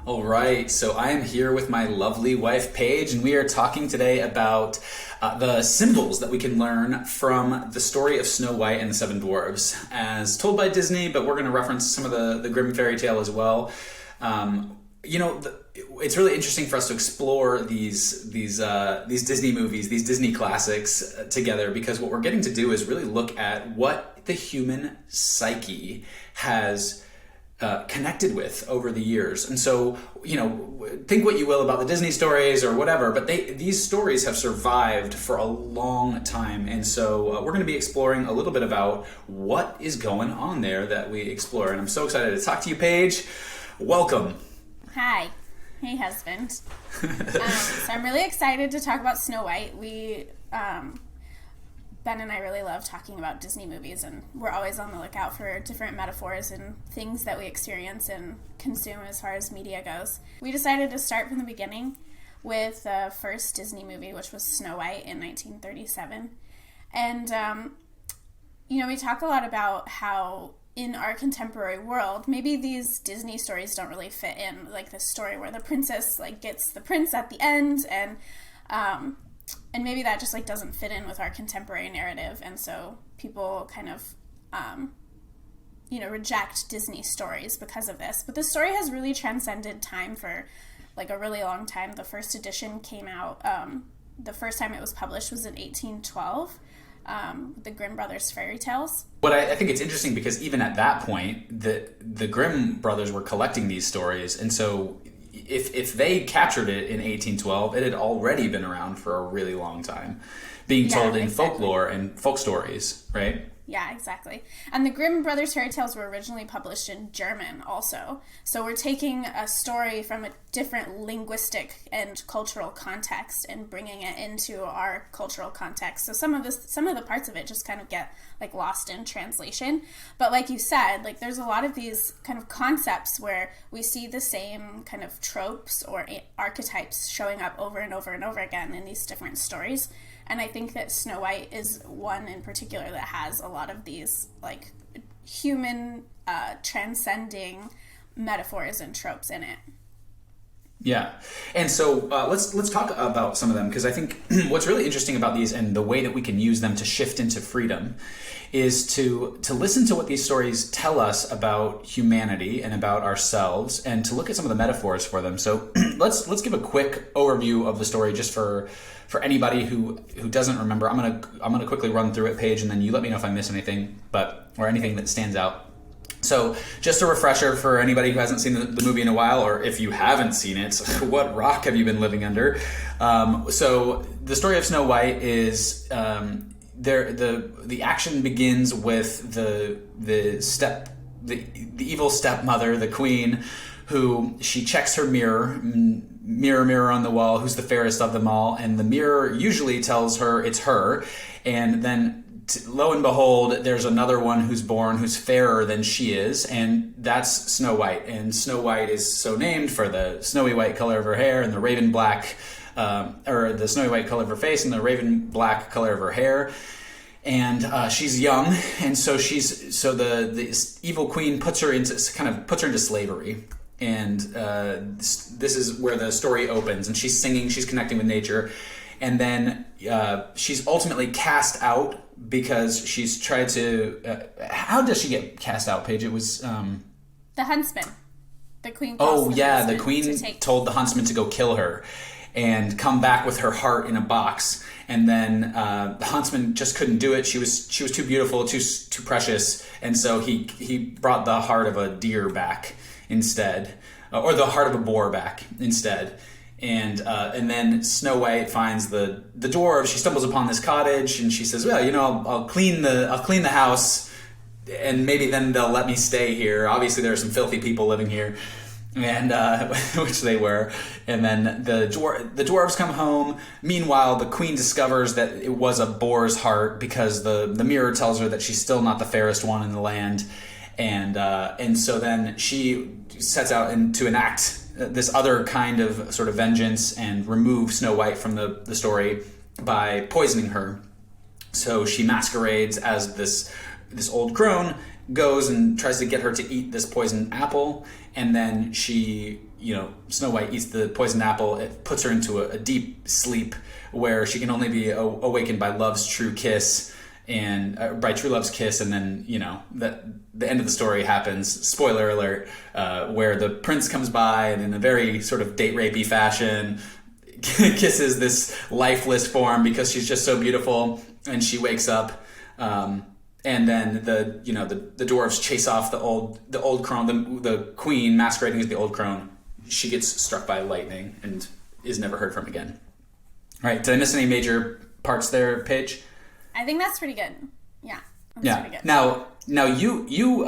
All right, so I am here with my lovely wife, Paige, and we are talking today about the symbols that we can learn from the story of Snow White and the Seven Dwarfs, as told by Disney, but we're going to reference some of the Grimm fairy tale as well. It's really interesting for us to explore these Disney movies, these Disney classics together, because what we're getting to do is really look at what the human psyche has connected with over the years. And so, think what you will about the Disney stories or whatever, but these stories have survived for a long time. And so we're going to be exploring a little bit about what is going on there that we explore. And I'm so excited to talk to you, Paige. Welcome. Hi. Hey, husband. So I'm really excited to talk about Snow White. Ben and I really love talking about Disney movies, and we're always on the lookout for different metaphors and things that we experience and consume as far as media goes. We decided to start from the beginning with the first Disney movie, which was Snow White in 1937. And, we talk a lot about how in our contemporary world, maybe these Disney stories don't really fit in, like the story where the princess gets the prince at the end, and maybe that just doesn't fit in with our contemporary narrative, and so people kind of reject Disney stories because of this. But this story has really transcended time for a really long time. The first edition came out, the first time it was published was in 1812, the Grimm Brothers fairy tales. But I think it's interesting because even at that point, the Grimm brothers were collecting these stories, and so if they captured it in 1812, it had already been around for a really long time, being told in folklore and folk stories, right? Yeah, exactly. And the Grimm Brothers fairy tales were originally published in German also. So we're taking a story from a different linguistic and cultural context and bringing it into our cultural context. So some of the parts of it just kind of get lost in translation. But like you said, there's a lot of these kind of concepts where we see the same kind of tropes or archetypes showing up over and over and over again in these different stories. And I think that Snow White is one in particular that has a lot of these human transcending metaphors and tropes in it. Yeah, and so let's talk about some of them, because I think what's really interesting about these and the way that we can use them to shift into freedom is to listen to what these stories tell us about humanity and about ourselves, and to look at some of the metaphors for them. So let's give a quick overview of the story just for anybody who doesn't remember. I'm gonna quickly run through it, Paige, and then you let me know if I miss anything, or anything that stands out. So just a refresher for anybody who hasn't seen the movie in a while, or if you haven't seen it, what rock have you been living under? So the story of Snow White is the action begins with the evil stepmother, the queen, who she checks her mirror, mirror on the wall, who's the fairest of them all, and the mirror usually tells her it's her, and then lo and behold, there's another one who's born who's fairer than she is, and that's Snow White. And Snow White is so named for the snowy white color of her hair and the raven black, or the snowy white color of her face and the raven black color of her hair. And she's young, and so the evil queen puts her into slavery. And this is where the story opens, and she's singing, she's connecting with nature, and then she's ultimately cast out because she's tried to. How does she get cast out, Paige? It was the huntsman. The queen. The queen told the huntsman to go kill her and come back with her heart in a box. And then the huntsman just couldn't do it. She was too beautiful, too precious, and so he brought the heart of a deer back instead, or the heart of a boar back instead. And then Snow White finds the dwarves. She stumbles upon this cottage, and she says, "Well, I'll clean the house, and maybe then they'll let me stay here. Obviously, there are some filthy people living here." And which they were. And then the dwarves come home. Meanwhile, the queen discovers that it was a boar's heart, because the mirror tells her that she's still not the fairest one in the land. And so then she sets out to enact this other kind of sort of vengeance and remove Snow White from the story by poisoning her. So she masquerades as this old crone, goes and tries to get her to eat this poisoned apple, and then she Snow White eats the poisoned apple, it puts her into a deep sleep where she can only be awakened by love's true kiss and by true love's kiss. And then, the end of the story happens, spoiler alert, where the prince comes by and in a very sort of date rapey fashion kisses this lifeless form because she's just so beautiful, and she wakes up. And then the dwarves chase off the old crone, the queen masquerading as the old crone. She gets struck by lightning and is never heard from again. All right, did I miss any major parts there, Paige? I think that's pretty good. Yeah. Pretty good. Now you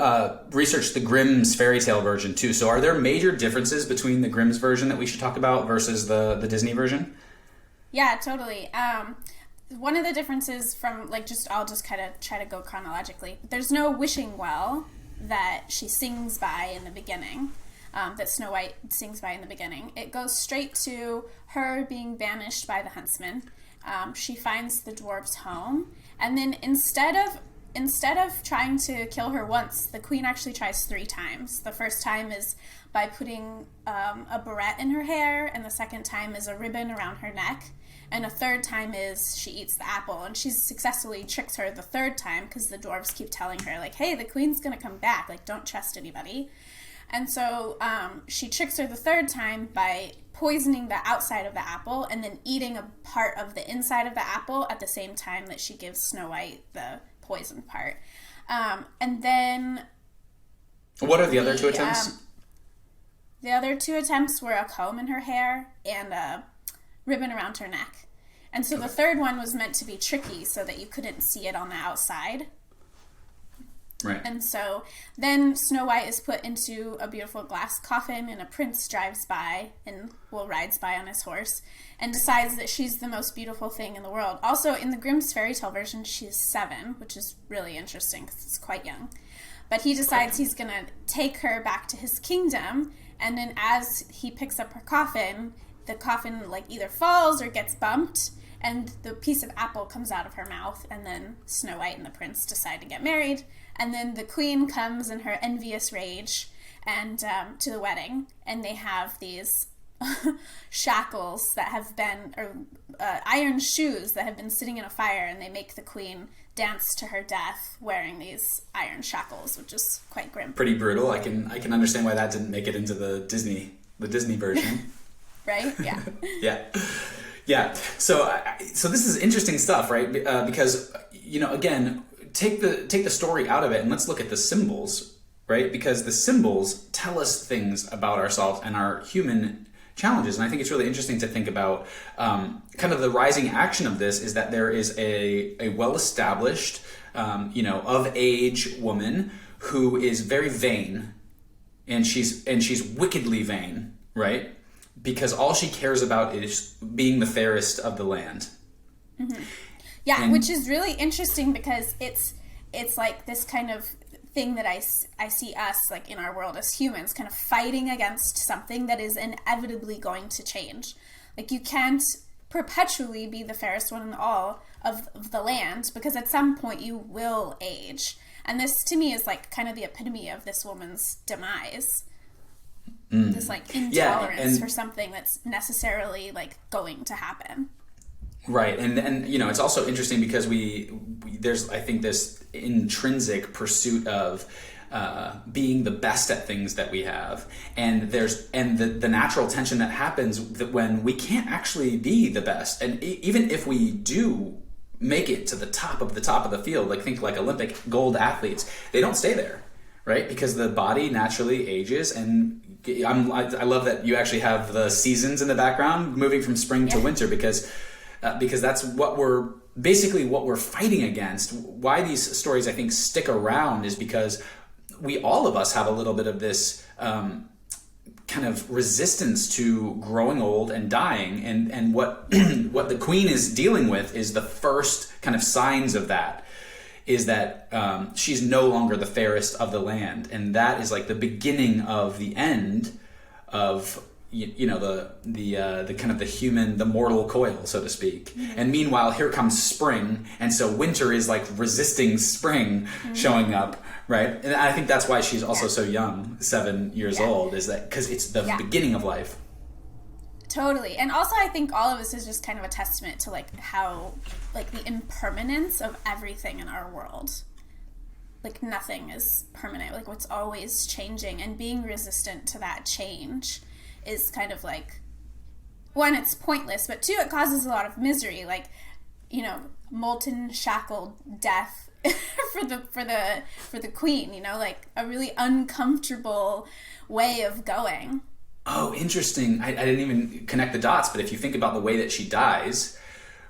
researched the Grimm's fairy tale version too. So are there major differences between the Grimm's version that we should talk about versus the Disney version? Yeah, totally. One of the differences from I'll just kind of try to go chronologically. There's no wishing well that she sings by in the beginning. That Snow White sings by in the beginning. It goes straight to her being banished by the huntsman. She finds the dwarves' home, and then instead of trying to kill her once, the queen actually tries 3 times. The first time is by putting a barrette in her hair, and the second time is a ribbon around her neck, and a third time is she eats the apple. And she successfully tricks her the third time because the dwarves keep telling her, hey, the queen's gonna come back, don't trust anybody. And so she tricks her the third time by poisoning the outside of the apple and then eating a part of the inside of the apple at the same time that she gives Snow White the poisoned part. And then... What are the other 2 attempts? The other 2 attempts were a comb in her hair and a ribbon around her neck. And so the third one was meant to be tricky so that you couldn't see it on the outside. Right. And so then Snow White is put into a beautiful glass coffin, and a prince drives by rides by on his horse and decides that she's the most beautiful thing in the world. Also, in the Grimm's fairy tale version, she's 7, which is really interesting because it's quite young. But he decides he's going to take her back to his kingdom, and then as he picks up her coffin, the coffin either falls or gets bumped, and the piece of apple comes out of her mouth, and then Snow White and the prince decide to get married. And then the queen comes in her envious rage and to the wedding, and they have these shackles that have been, iron shoes that have been sitting in a fire, and they make the queen dance to her death wearing these iron shackles, which is quite grim. Pretty brutal. I can understand why that didn't make it into the Disney version. Right? Yeah. Yeah. So this is interesting stuff, right? Because again, take the story out of it and let's look at the symbols, right? Because the symbols tell us things about ourselves and our human challenges. And I think it's really interesting to think about kind of the rising action of this is that there is a well-established, of age woman who is very vain, and she's wickedly vain, right? Because all she cares about is being the fairest of the land. Mm-hmm. Yeah, which is really interesting because it's this kind of thing that I see us in our world as humans kind of fighting against something that is inevitably going to change. You can't perpetually be the fairest one in all of the land because at some point you will age. And this to me is kind of the epitome of this woman's demise. This intolerance for something that's necessarily going to happen. Right, and it's also interesting because there's I think this intrinsic pursuit of being the best at things that we have, and the natural tension that happens when we can't actually be the best, and even if we do make it to the top of the field, think Olympic gold athletes, they don't stay there, right? Because the body naturally ages, and I love that you actually have the seasons in the background, moving from spring to winter, because that's what we're fighting against. Why these stories I think stick around is because all of us have a little bit of this kind of resistance to growing old and dying, and what what the queen is dealing with is the first kind of signs of that is that she's no longer the fairest of the land, and that is the beginning of the end of the kind of the human, the mortal coil, so to speak. And meanwhile, here comes spring, and so winter is like resisting spring showing up, right? And I think that's why she's also so young, 7 years old, is that because it's the beginning of life. Totally. And also I think all of this is just kind of a testament to like how like the impermanence of everything in our world. Like nothing is permanent, like what's always changing, and being resistant to that change is kind of like, one, it's pointless, but two, it causes a lot of misery, like, you know, molten shackled death for the queen, you know, like a really uncomfortable way of going. Oh, interesting. I didn't even connect the dots, but if you think about the way that she dies,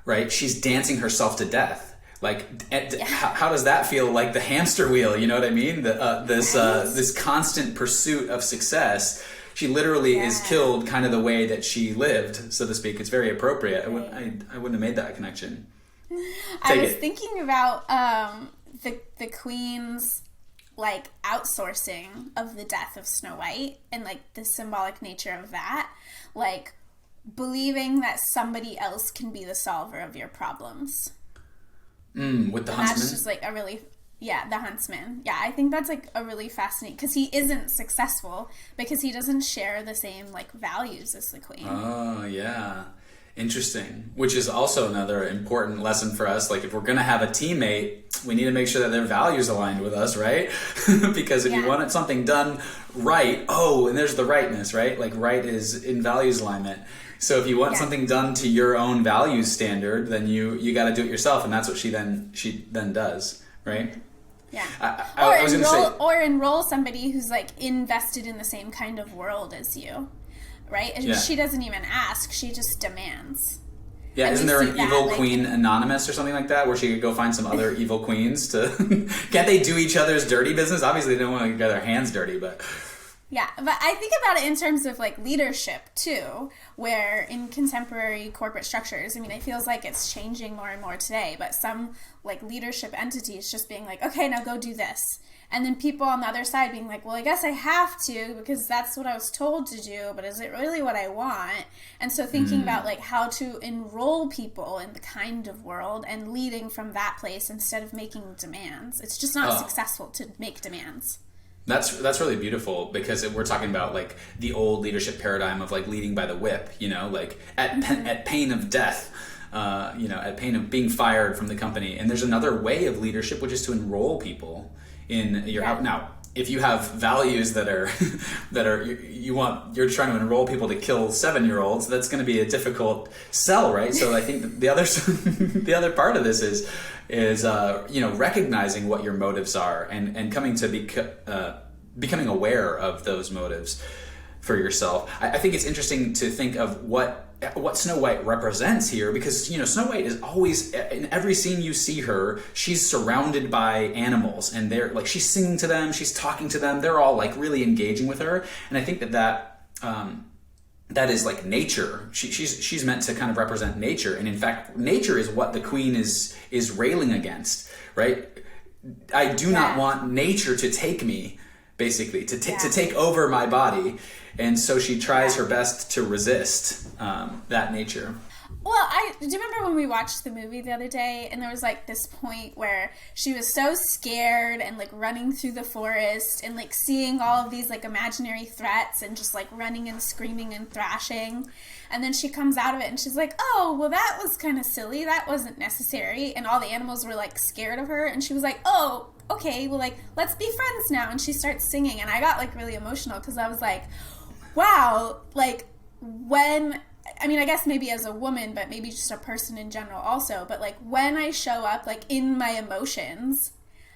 right, she's dancing herself to death. Like, how does that feel? Like the hamster wheel, you know what I mean? This constant pursuit of success. She literally is killed kind of the way that she lived, so to speak. It's very appropriate. I wouldn't have made that connection. I was thinking about the queen's like outsourcing of the death of Snow White and like the symbolic nature of that, like believing that somebody else can be the solver of your problems. With the huntsman? That's just like a really, the huntsman. Yeah, I think that's like a really fascinating, because he isn't successful because he doesn't share the same like values as the queen. Oh, yeah. Interesting. Which is also another important lesson for us. Like if we're going to have a teammate, we need to make sure that their values aligned with us, right? Because if you want something done right, and there's the rightness, right? Like right is in values alignment. So if you want something done to your own values standard, then you got to do it yourself, and that's what she then does, right? Yeah. I was or enroll somebody who's like invested in the same kind of world as you, right? And she doesn't even ask; she just demands. Yeah, isn't there an evil queen anonymous or something like that, where she could go find some other evil queens to? Can't they do each other's dirty business? Obviously, they don't want to get their hands dirty, but. Yeah, but I think about it in terms of like leadership too, where in contemporary corporate structures, I mean, it feels like it's changing more and more today, but some like leadership entities just being like, okay, now go do this. And then people on the other side being like, well, I guess I have to because that's what I was told to do, but is it really what I want? And so thinking about like how to enroll people in the kind of world and leading from that place instead of making demands. It's just not successful to make demands. That's really beautiful, because we're talking about like the old leadership paradigm of like leading by the whip, you know, like at pain of death, at pain of being fired from the company. And there's another way of leadership, which is to enroll people in your out. Now, if you have values that are you're trying to enroll people to kill 7-year-olds, that's going to be a difficult sell, right? So I think the other part of this is recognizing what your motives are and coming to becoming aware of those motives for yourself. I think it's interesting to think of what Snow White represents here, because Snow White is always, in every scene you see her, she's surrounded by animals, and they're like, she's singing to them, she's talking to them, they're all like really engaging with her. And I think that is like nature. She's meant to kind of represent nature, and in fact nature is what the queen is railing against, right? I do not want nature to take me, basically, to take over my body. And so she tries her best to resist that nature. Well, do you remember when we watched the movie the other day, and there was like this point where she was so scared and like running through the forest and like seeing all of these like imaginary threats and just like running and screaming and thrashing, and then she comes out of it and she's like, oh, well, that was kind of silly, that wasn't necessary, and all the animals were like scared of her, and she was like, oh, okay, well, like, let's be friends now, and she starts singing, and I got like really emotional because I was like, wow, like I guess maybe as a woman, but maybe just a person in general also, but like when I show up like in my emotions,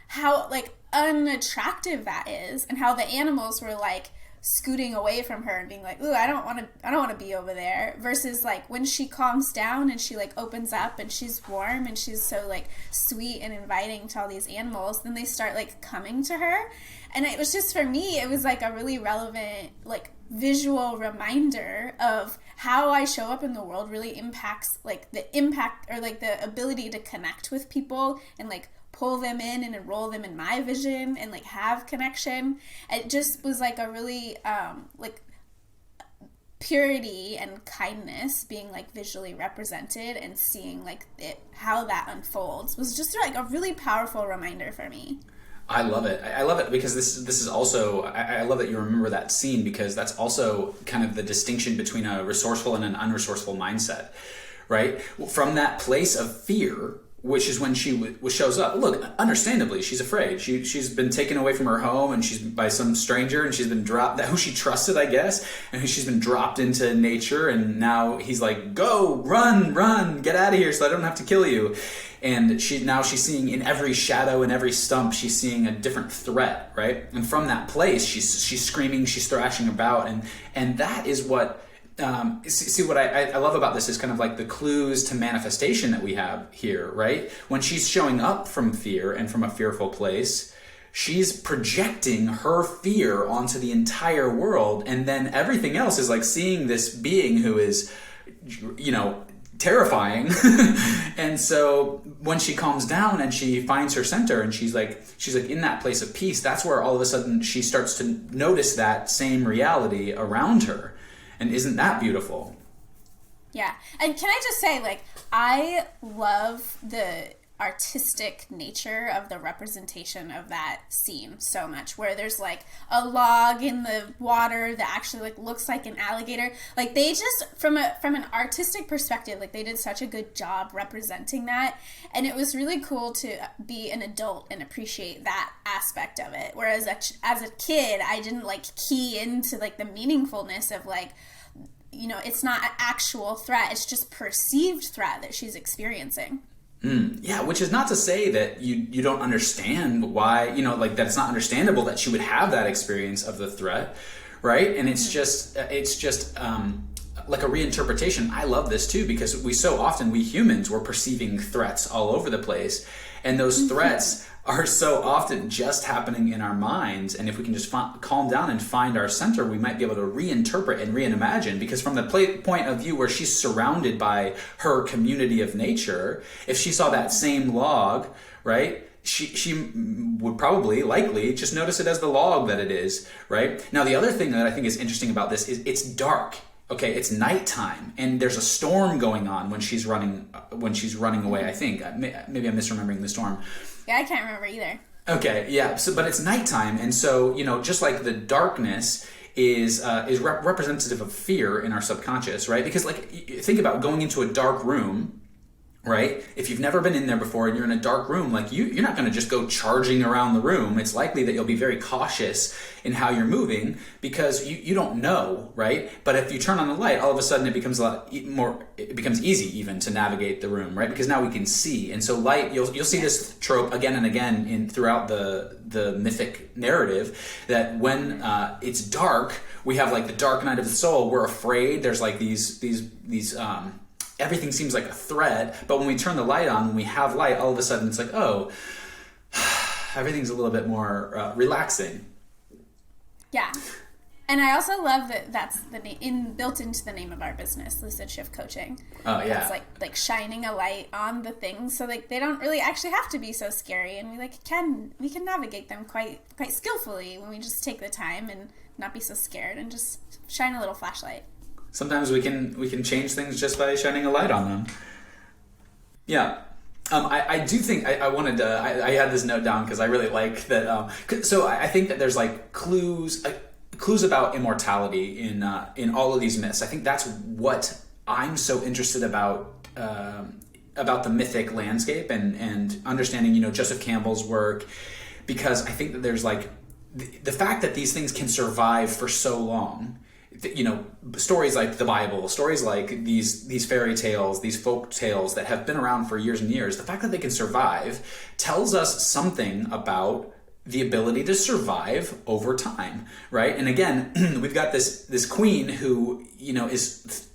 how like unattractive that is, and how the animals were like scooting away from her and being like, ooh, I don't want to be over there, versus like when she calms down and she like opens up and she's warm and she's so like sweet and inviting to all these animals, then they start like coming to her. And it was just, for me, it was like a really relevant like visual reminder of how I show up in the world really impacts like the impact or like the ability to connect with people and like pull them in and enroll them in my vision and like have connection. It just was like a really like purity and kindness being like visually represented and seeing like how that unfolds was just like a really powerful reminder for me. I love it. I love it because this is also, I love that you remember that scene, because that's also kind of the distinction between a resourceful and an unresourceful mindset, right? From that place of fear, which is when she shows up. Look, understandably, she's afraid. She's been taken away from her home, and she's by some stranger, and she's been dropped, who she trusted, I guess, and she's been dropped into nature, and now he's like, go, run, get out of here so I don't have to kill you. And she's seeing in every shadow, in every stump, she's seeing a different threat, right? And from that place, she's screaming, she's thrashing about, and that is what... see what I love about this is kind of like the clues to manifestation that we have here, right? When she's showing up from fear and from a fearful place, she's projecting her fear onto the entire world, and then everything else is like seeing this being who is, terrifying. And so when she calms down and she finds her center and she's like in that place of peace, that's where all of a sudden she starts to notice that same reality around her. And isn't that beautiful? Yeah. And can I just say, like, I love the artistic nature of the representation of that scene so much, where there's like a log in the water that actually like looks like an alligator. Like, they just, from an artistic perspective, like, they did such a good job representing that, and it was really cool to be an adult and appreciate that aspect of it, whereas as a kid I didn't like key into like the meaningfulness of like, it's not an actual threat, it's just perceived threat that she's experiencing. Yeah, which is not to say that you don't understand why, like, that it's not understandable that she would have that experience of the threat, right? And it's just like a reinterpretation. I love this too, because we humans, we're perceiving threats all over the place, and those threats are so often just happening in our minds. And if we can just calm down and find our center, we might be able to reinterpret and reimagine. Because from the point of view where she's surrounded by her community of nature, if she saw that same log, right, she would probably likely just notice it as the log that it is, right? Now, the other thing that I think is interesting about this is it's dark. Okay, it's nighttime, and there's a storm going on when she's running away. I think maybe I'm misremembering the storm. Yeah, I can't remember either. Okay, yeah. So, but it's nighttime, and so just like the darkness is representative of fear in our subconscious, right? Because like, think about going into a dark room. Right? If you've never been in there before and you're in a dark room, like you're not going to just go charging around the room. It's likely that you'll be very cautious in how you're moving because you don't know, right? But if you turn on the light, all of a sudden it becomes it becomes easy even to navigate the room, right? Because now we can see. And so light, you'll see this trope again and again throughout the mythic narrative, that when it's dark, we have like the dark night of the soul. We're afraid. There's like these everything seems like a threat, but when we turn the light on, when we have light, all of a sudden it's like, oh, everything's a little bit more relaxing. Yeah. And I also love that that's the name built into the name of our business, Lucid Shift Coaching. Oh, yeah. It's like shining a light on the things so like they don't really actually have to be so scary, and we can navigate them quite skillfully when we just take the time and not be so scared and just shine a little flashlight. Sometimes we can change things just by shining a light on them. Yeah. I do think I wanted to... I had this note down because I really like that... so I think that there's like clues about immortality in all of these myths. I think that's what I'm so interested about the mythic landscape and understanding, Joseph Campbell's work, because I think that there's like... the fact that these things can survive for so long... stories like the Bible, stories like these fairy tales, these folk tales that have been around for years and years, the fact that they can survive tells us something about the ability to survive over time, right? And again, we've got this queen who, is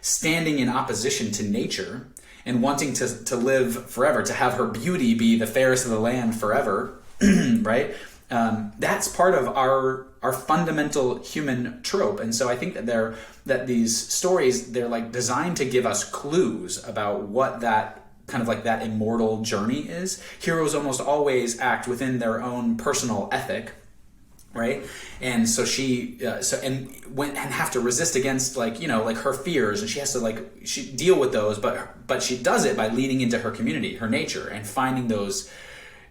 standing in opposition to nature and wanting to live forever, to have her beauty be the fairest of the land forever, right? That's part of our fundamental human trope. And so I think that these stories, they're like designed to give us clues about what that kind of like that immortal journey is. Heroes almost always act within their own personal ethic, right? And so she and have to resist against like her fears, and she has to she deal with those, but she does it by leaning into her community, her nature, and finding those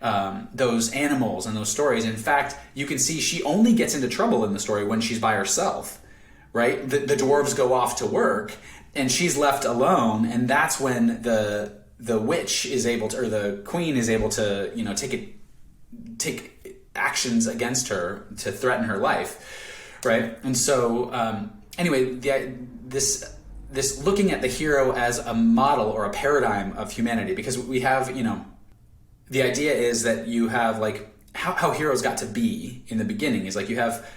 animals and those stories. In fact, you can see she only gets into trouble in the story when she's by herself, right? The dwarves go off to work and she's left alone, and that's when the witch is able to, or the queen is able to, take actions against her to threaten her life, right? And so anyway, this looking at the hero as a model or a paradigm of humanity, because we have, the idea is that you have how heroes got to be in the beginning is you have,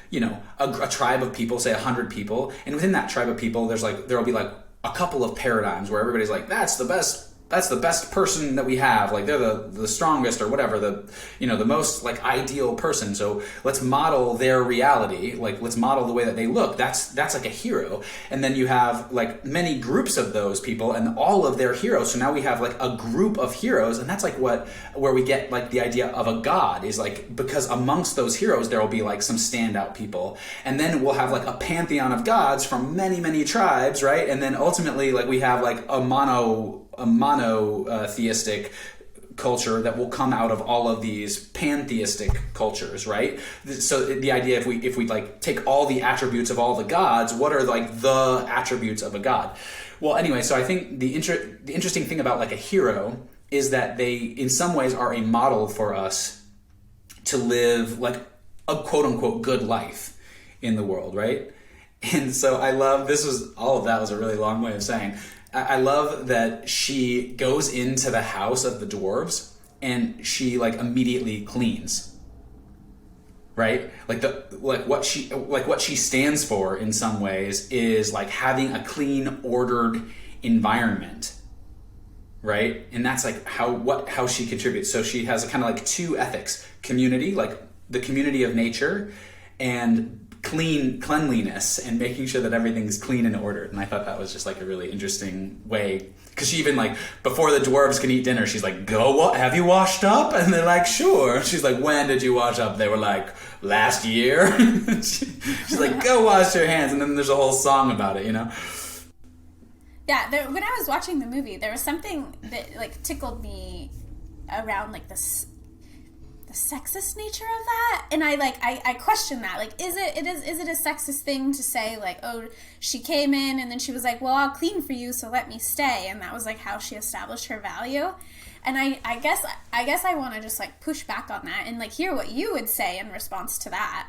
a tribe of people, say 100 people, and within that tribe of people, there'll be a couple of paradigms where everybody's that's the best person that we have, they're the strongest or whatever, the most ideal person. So let's model their reality, let's model the way that they look. That's like a hero. And then you have many groups of those people and all of their heroes. So now we have a group of heroes, and that's where we get the idea of a god is because amongst those heroes there will be some standout people, and then we'll have a pantheon of gods from many, many tribes, right? And then ultimately we have a monotheistic culture that will come out of all of these pantheistic cultures, right? So the idea, if we take all the attributes of all the gods, what are the attributes of a god? Well, anyway, so I think the interesting thing about a hero is that they in some ways are a model for us to live a quote unquote good life in the world, right? And so I love, all of that was a really long way of saying, I love that she goes into the house of the dwarves and she immediately cleans, right? What she stands for in some ways is having a clean, ordered environment, right? And that's how she contributes. So she has kind of two ethics: community, the community of nature, and cleanliness, and making sure that everything's clean and ordered. And I thought that was just a really interesting way, because she even before the dwarves can eat dinner, she's have you washed up? And they're sure. She's when did you wash up? They were last year. She's go wash your hands. And then there's a whole song about it, Yeah, when I was watching the movie, there was something that tickled me around the sexist nature of that, and I question that. Is it a sexist thing to say oh, she came in and then she was well, I'll clean for you, so let me stay, and that was how she established her value? And I guess I want to just push back on that and hear what you would say in response to that.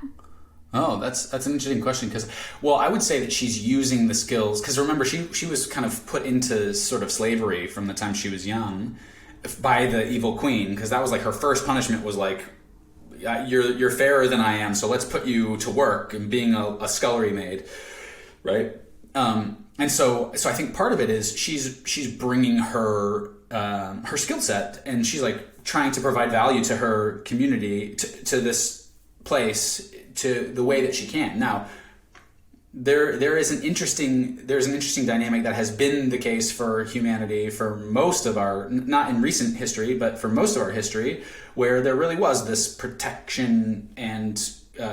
Oh, that's an interesting question, because I would say that she's using the skills, because remember she was kind of put into sort of slavery from the time she was young by the evil queen, because that was her first punishment was you're fairer than I am, so let's put you to work and being a scullery maid, right? And so I think part of it is she's bringing her skill set, and she's trying to provide value to her community, to this place, to the way that she can. Now, there's an interesting dynamic that has been the case for humanity for most of our, not in recent history, but for most of our history, where there really was this protection and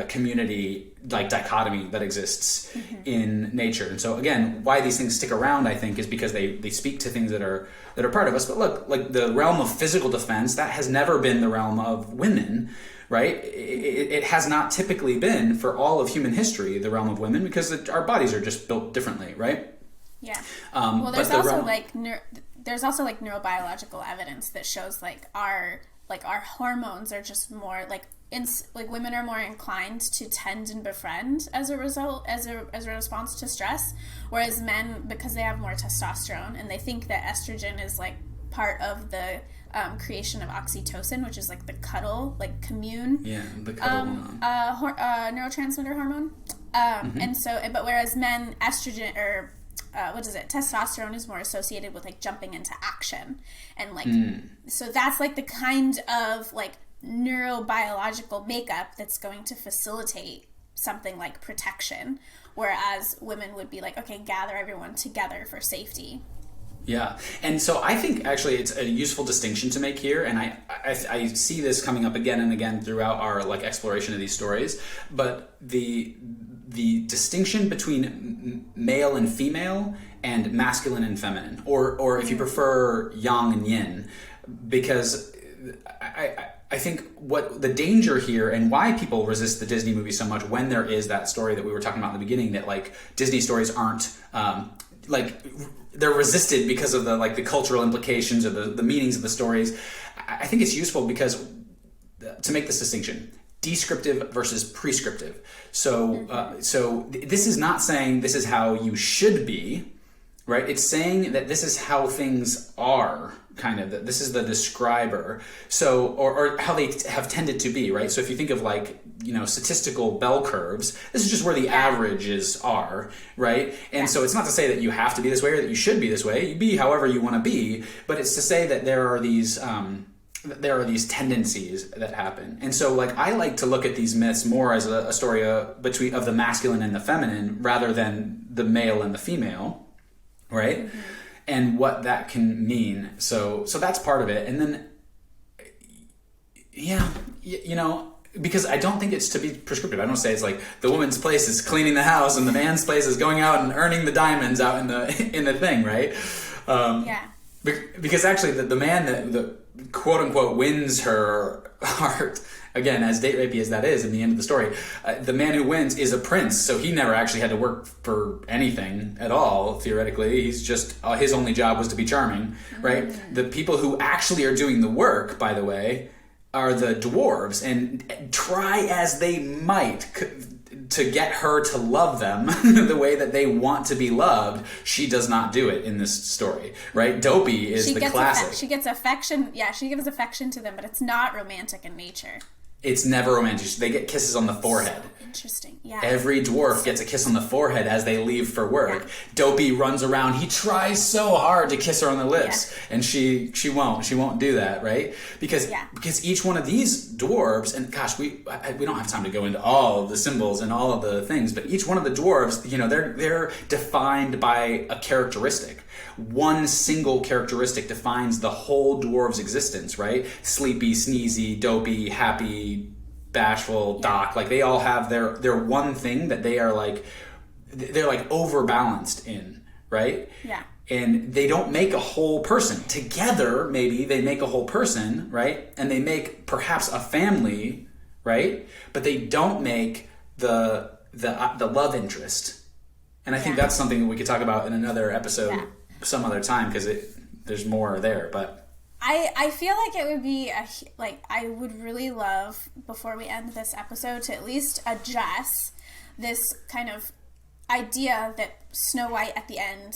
community dichotomy that exists in nature. And so again, why these things stick around, I think, is because they speak to things that are part of us. But look, the realm of physical defense, that has never been the realm of women, right? It has not typically been, for all of human history, the realm of women, because our bodies are just built differently, right? Yeah. Well, there's also neurobiological evidence that shows our hormones are just more women are more inclined to tend and befriend as a result, as a response to stress, whereas men, because they have more testosterone and they think that estrogen is part of the creation of oxytocin, which is the cuddle, commune, the cuddle neurotransmitter hormone, and so, but whereas men, estrogen, or testosterone is more associated with jumping into action, and so that's the kind of neurobiological makeup that's going to facilitate something like protection, whereas women would be okay, gather everyone together for safety. Yeah. And so I think actually it's a useful distinction to make here. And I see this coming up again and again throughout our like exploration of these stories. But the distinction between male and female and masculine and feminine, or if you prefer yang and yin, because I think what the danger here and why people resist the Disney movie so much when there is that story that we were talking about in the beginning, that like Disney stories aren't like they're resisted because of the like the cultural implications or the meanings of the stories. I think it's useful because to make this distinction, descriptive versus prescriptive. So so this is not saying this is how you should be, right? It's saying that this is how things are, kind of, that this is the describer. So, or how they have tended to be, right? So if you think of like, you know, statistical bell curves, this is just where the averages are, right? And so it's not to say that you have to be this way or that you should be this way. You be however you want to be, but it's to say that there are these tendencies that happen. And so like I like to look at these myths more as a story of the masculine and the feminine rather than the male and the female, right? Mm-hmm. And what that can mean. So that's part of it. And then, yeah, you know, because I don't think it's to be prescriptive. I don't say it's like the woman's place is cleaning the house and the man's place is going out and earning the diamonds out in the thing, right? Because actually the man that quote unquote wins her heart, again, as date rapey as that is in the end of the story, the man who wins is a prince, so he never actually had to work for anything at all, theoretically. He's just, his only job was to be charming, right? Mm-hmm. The people who actually are doing the work, by the way, are the dwarves, and try as they might to get her to love them the way that they want to be loved, she does not do it in this story, right? Dopey is the classic. She gets affection. Yeah, she gives affection to them, but it's not romantic in nature. It's never romantic. They get kisses on the forehead. So interesting. Yeah. Every dwarf gets a kiss on the forehead as they leave for work. Yeah. Dopey runs around. He tries so hard to kiss her on the lips, and she won't. She won't do that, right? Because each one of these dwarves, and gosh, we don't have time to go into all of the symbols and all of the things, but each one of the dwarves, you know, they're defined by a characteristic. One single characteristic defines the whole dwarf's existence, right? Sleepy, sneezy, dopey, happy, bashful, doc. Like they all have their one thing that they're like overbalanced in, right? Yeah. And they don't make a whole person. Together, maybe they make a whole person, right? And they make perhaps a family, right? But they don't make the love interest. And I think that's something that we could talk about in another episode some other time, because there's more there. But I feel like it would be I would really love, before we end this episode, to at least address this kind of idea that Snow White at the end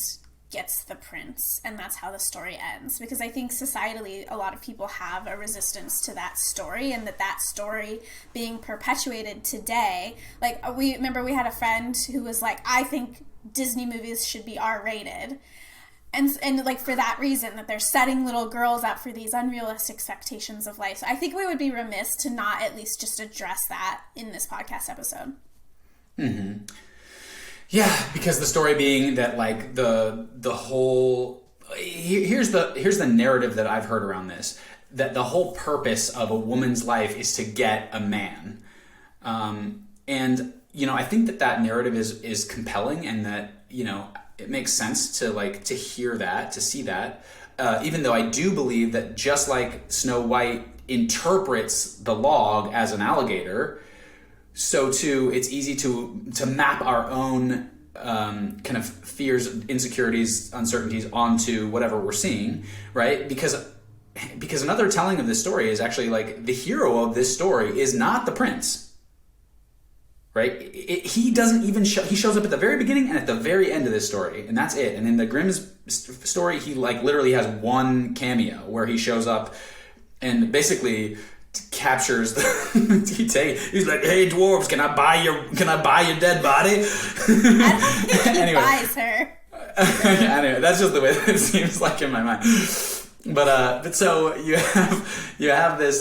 gets the prince, and that's how the story ends. Because I think societally a lot of people have a resistance to that story, and that story being perpetuated today. Like we had a friend who was like, I think Disney movies should be R-rated. And like for that reason, that they're setting little girls up for these unrealistic expectations of life. So I think we would be remiss to not at least just address that in this podcast episode. Mm-hmm. Yeah, because the story being that like the whole here's the narrative that I've heard around this, that the whole purpose of a woman's life is to get a man, and you know, I think that narrative is compelling, and that, you know, it makes sense to hear that, to see that, even though I do believe that just like Snow White interprets the log as an alligator, so too it's easy to map our own kind of fears, insecurities, uncertainties onto whatever we're seeing, right? Because another telling of this story is actually like the hero of this story is not the prince. Right? He doesn't even show. He shows up at the very beginning and at the very end of this story, and that's it. And in the Grimm's story, he like literally has one cameo where he shows up and basically captures he's like, "Hey dwarves, can I buy your dead body?" I don't think he buys her. Anyway, that's just the way that it seems like in my mind. But so you have this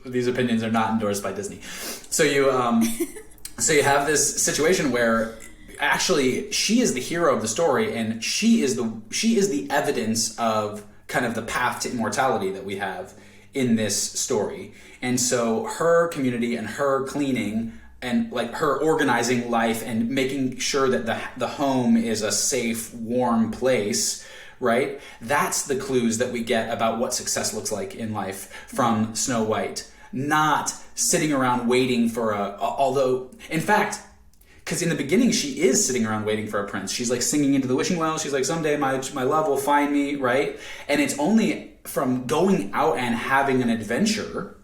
these opinions are not endorsed by Disney. So you have this situation where actually, she is the hero of the story, and she is the evidence of kind of the path to immortality that we have in this story. And so her community and her cleaning and like her organizing life and making sure that the home is a safe, warm place, right? That's the clues that we get about what success looks like in life from Snow White. Not sitting around waiting for although, in fact, because in the beginning she is sitting around waiting for a prince. She's like singing into the wishing well. She's like, someday my love will find me, right? And it's only from going out and having an adventure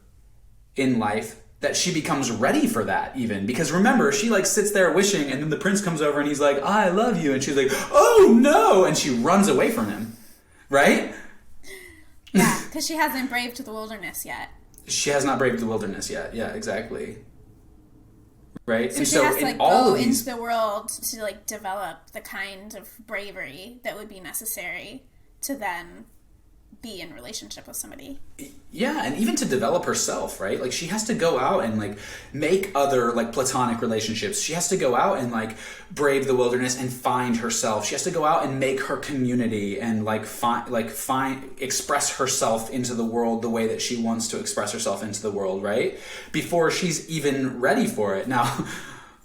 in life that she becomes ready for that, even. Because remember, she like sits there wishing, and then the prince comes over and he's like, I love you. And she's like, oh no! And she runs away from him, right? Yeah, because she hasn't braved the wilderness yet. She has not braved the wilderness yet. Yeah, exactly. Right? So she has to like go into the world to like develop the kind of bravery that would be necessary to then be in relationship with somebody. Yeah, and even to develop herself, right? Like she has to go out and like make other like platonic relationships. She has to go out and like brave the wilderness and find herself. She has to go out and make her community and express herself into the world the way that she wants to express herself into the world, right? Before she's even ready for it. Now,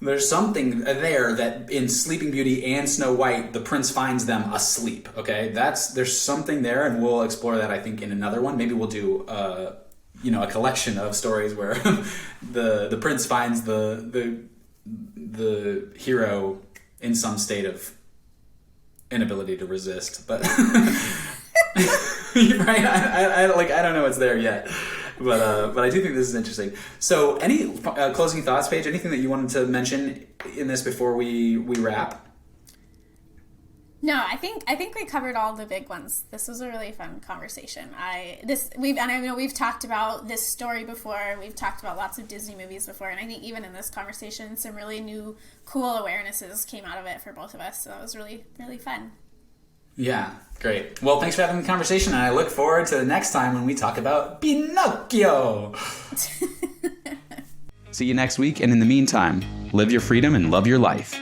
there's something there that in Sleeping Beauty and Snow White, the prince finds them asleep, okay? There's something there, and we'll explore that, I think, in another one. Maybe we'll do, a collection of stories where the prince finds the hero in some state of inability to resist. But, right? I don't know what's there yet. But I do think this is interesting. So any closing thoughts, Paige? Anything that you wanted to mention in this before we wrap? No, I think we covered all the big ones. This was a really fun conversation. I know we've talked about this story before. We've talked about lots of Disney movies before, and I think even in this conversation, some really new, cool awarenesses came out of it for both of us. So that was really, really fun. Yeah, great. Well, thanks for having the conversation, and I look forward to the next time when we talk about Pinocchio. See you next week, and in the meantime, live your freedom and love your life.